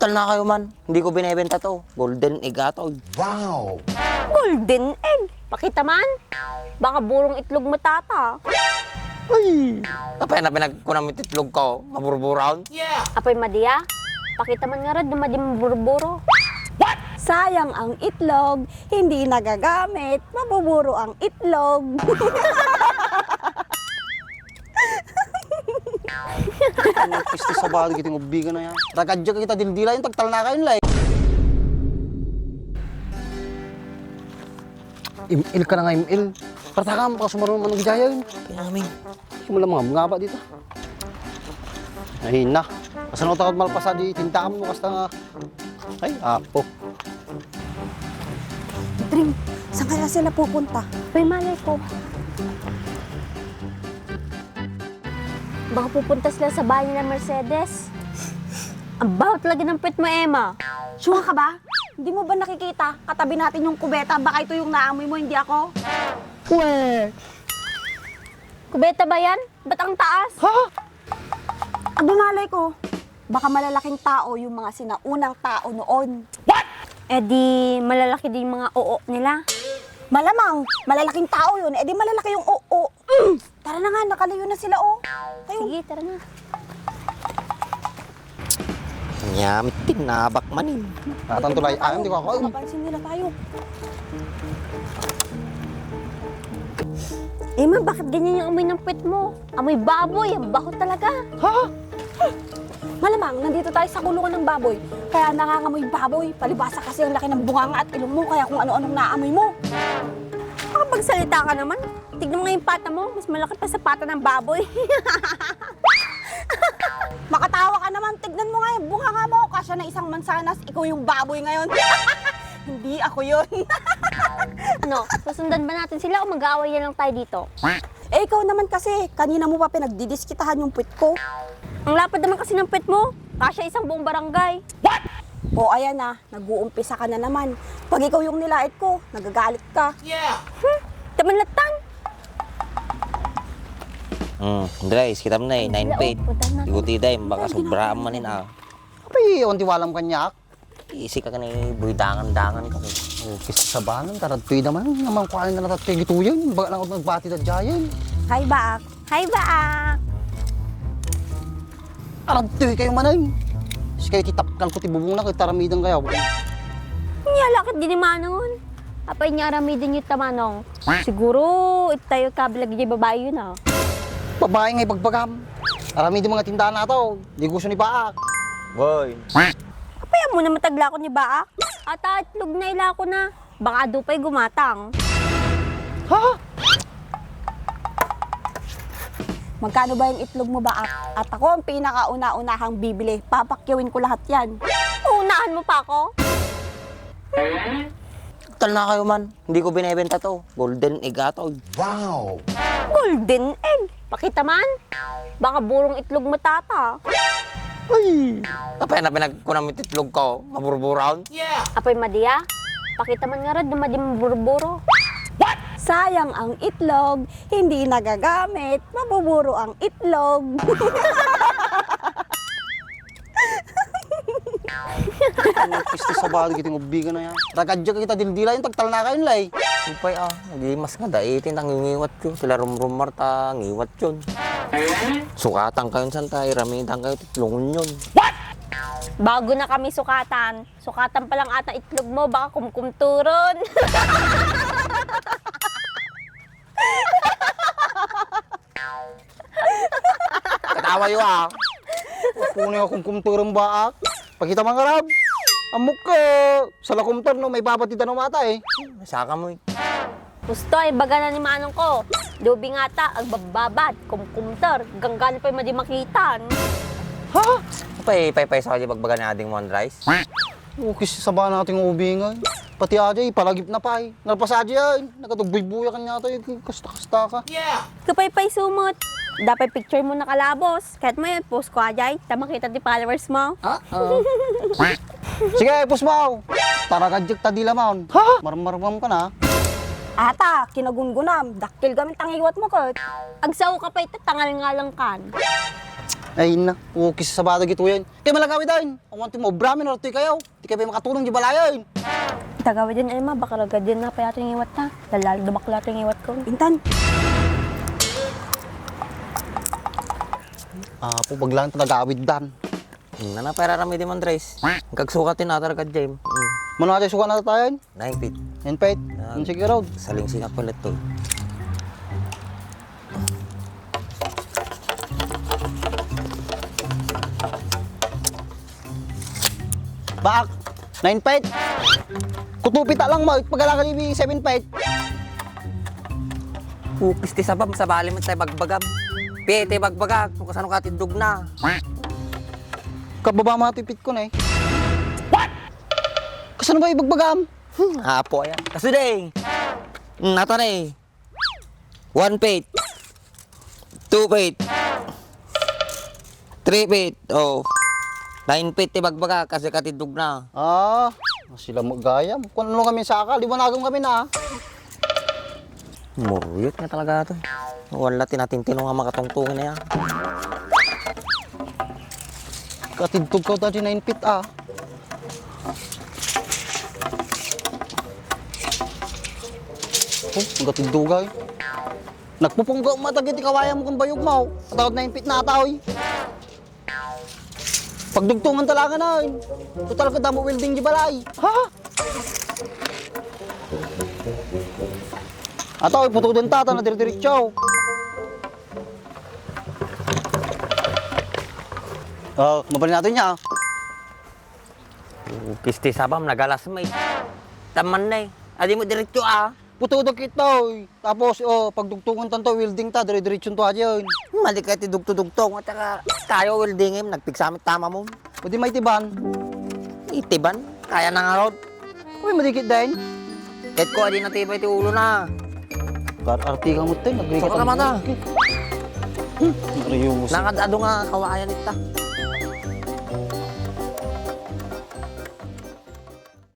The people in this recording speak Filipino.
Tal na kayo man, hindi ko binebenta to. Golden egg ato. Wow! Golden egg. Pakita man. Baka burong itlog mo tata. Ay! Kapay na pinagkunamit itlog ko, maburburon. Apoy Madia. Pakita man nga rin na madi maburburo. Sayang ang itlog, hindi nagagamit, mabuburo ang itlog. Ano pisto sa bado kiting ubigan na yan. Rakadya kita dildila yung tagtal na kayo lai. Imil ka na nga imil. Parta ka mo ka sumarunong manong gijaya yun. Pinamin. Simula mga ba dito. Ay na. Kasi nung takot malpasa di tintaan mo kasta nga. Ay, apo. Tring, saan kaya sila pupunta? Apoy malay ko. Baka pupunta sila sa bahay nila Mercedes. Ang baho talaga ng pet mo, Emma. Sure ka ba? Hindi mo ba nakikita? Katabi natin yung kubeta, baka ito yung naamoy mo, hindi ako. Kubeta ba yan? Ba't ang taas? Aba malay ko, baka malalaking tao yung mga sinaunang tao noon. Eh di malalaki din yung mga oo nila. Malamang, malalaking tao yun, edi malalaki yung oo. Tara na nga, nakalayo na sila, oh. Ayun. Sige, tara na. Nyamit din, nabak manin. Natang tulay. Ay, hindi ko ako. Mapansin nila tayo. Emma, bakit ganyan yung amoy ng pet mo? Amoy baboy, ang baho talaga. Malamang, nandito tayo sa kulungan ng baboy. Kaya nangangamoy baboy. Palibasa kasi ang laki ng bunganga at ilong mo, kaya kung ano-anong naamoy mo. Makapagsalita ka naman. Tignan mo nga yung pata mo, mas malaki pa sa pata ng baboy. Makatawa ka naman, tignan mo nga yung bunganga mo. Kasya na isang mansanas, ikaw yung baboy ngayon. Hindi ako yun. Ano, susundan ba natin sila o mag-aaway lang tayo dito? Eh, ikaw naman kasi, kanina mo pa pinagdidiskitahan yung puwit ko. Ang lapad naman kasi ng pet mo. Kasya isang buong barangay. O ayan na, nag-uumpisa ka na naman. Pag ikaw yung nilait ko, nagagalit ka. Tamanlatan. Andres, kita mo na eh, 9 paid. Iguti day, baka sobraan manin ah. Kapay, on tiwalam kanyak. Isi ka ni buidangan-dangan ka. Oh, kisa sa banan, taradtoy naman. Naman kuhain na natatay gituyan. Baga lang ako nagbati na jayan. Hi, Baak. Hi, Baak. Taradtoy kayo manan. Kasi kayo kitapkal ko tibubong na kayo taramidang kayo. Niyalakit din ni Manong. Apay niya aramidin yung tamanong. Siguro, ito tayo kabilag yung babae yun ah. Babae ngay pagbagam. Taramidang mga tindahan na to. Di gusto ni Baak. Boy. Apay mo na matagla ko ni Baak. Ata itlog na ila ko na. Baka dupay gumatang. Ha? Magkano ba yung itlog mo, Baak? At ako ang pinakauna-unahang bibili. Papakyawin ko lahat yan. Unahan mo pa ako? Tal na kayo man, hindi ko binebenta to. Golden egg ato. Wow! Golden egg. Pakita man. Baka burong itlog mo tata. Ay! Kapay na pinagkunamit itlog ko, maburburon. Apoy Madia. Pakita man nga rin na madi maburburo. Sayang ang itlog, hindi nagagamit, mabuburo ang itlog. Ano pisto sa bado kiting ubigan na yan. Rakadya kita dildila yung tagtal na kayo lai. Supay ah, hindi mas nga daitin ang ngiwat yun. Sila rumrumar ta, ngiwat yun. Sukatan kayo santa, iramitan kayo, titlungon yun. Bago na kami sukatan. Sukatan pa lang ata itlog mo, baka kumkumturon. Katawa yun ah. Puno akong kumturang Baak. Pagkita mga karab. Amok ka. Sa lakumtar no, may babatitan ng mata eh. Saka mo eh. Gusto ay baga na ni Manong ko. Dobi nga ta, ang bababad, kumkumtor, ganggan pa yung madi makitan. Ha? Pay sa kanya bagbaga na ading mon rice. Ukis sa ba nating ubingan. Pati ajay, palagip na pa eh. Nalpas ajay, nakatugbuy-buya kanya ito eh. Kasta-kasta ka. Kapay-pay sumot. Dapat picture mo nakalabos. Kahit mo yun, post ko ajay. Tama kita di followers mo. Sige, pusmaw. Tara kadyak tadila maun. Ha? Marmarmam ka na. Ata, kinagungunam, daktil gamit tangiwat mo, Kurt. Agsaw ka pa ito, tangal nga lang kan. Ay na, ukis sa badag ito yan. Kaya malagawi din. Ang wanti mo, bramin o ito kayo. Di kayo makatulong di balayan. Tagawa din ay ma, baka ragad din na pa yato yung iwat na. Lalalo dumakla ito yung iwat ko. Intan, Po, baglang tagawid dan. Na pera rami di man, Andres. Kagsukatin na talaga, James. Mano natin suka na tayo? 9 feet. Yan, Pet. Yan, sige raw. Saling sinap ulit to. Baak. 9 Pet. Kutupita lang mo. Pagkala ka ni 7 Pet. Upis ti sabam, sa bali mo tayo bagbagam. Pete bagbagag, kung kasano ka tindog na. Kababa mga tipit ko na eh. What? Kasano ba ibagbagam? Apo yan. Kasuday. Nata na eh. 1 feet. 2 feet. 3 feet. Oh. 9 feet ti bagbaga kasi katindog na. Sila magayam. Kung ano kami sakal, di ba nagam kami na? Muruyot nga talaga ito. Wala tinatintino nga makatungtungin na yan. Katintog ko dati 9 feet Ang katindugay. Nagpupunggaw matagit ikawaya mo kung bayog mo. Katawad 9 feet na ataoy. Pagdugtungan talaga na. Total ka damo welding di balay. Ha? Ataoy, puto din tata na dire-diretso. Mabalin natin niya. Kisti sabam, nagalas may. Taman na eh. Adi mo diretso Puto do kitoy. Tapos, pagdugtungan tanto welding ta, dire-diretso to aja yun. Mali ka ti dugto-dugtong. At saka tayo welding em, nagpigsamit tama mo. Pwede may tiban. Itiban, kaya na nga rod. Uy, madikit din. Kahit ko adi natibay ti ulo na. Arti kang utay, nagbigat Saka naman na. Nariyos. Nakadado nga kawayan ita.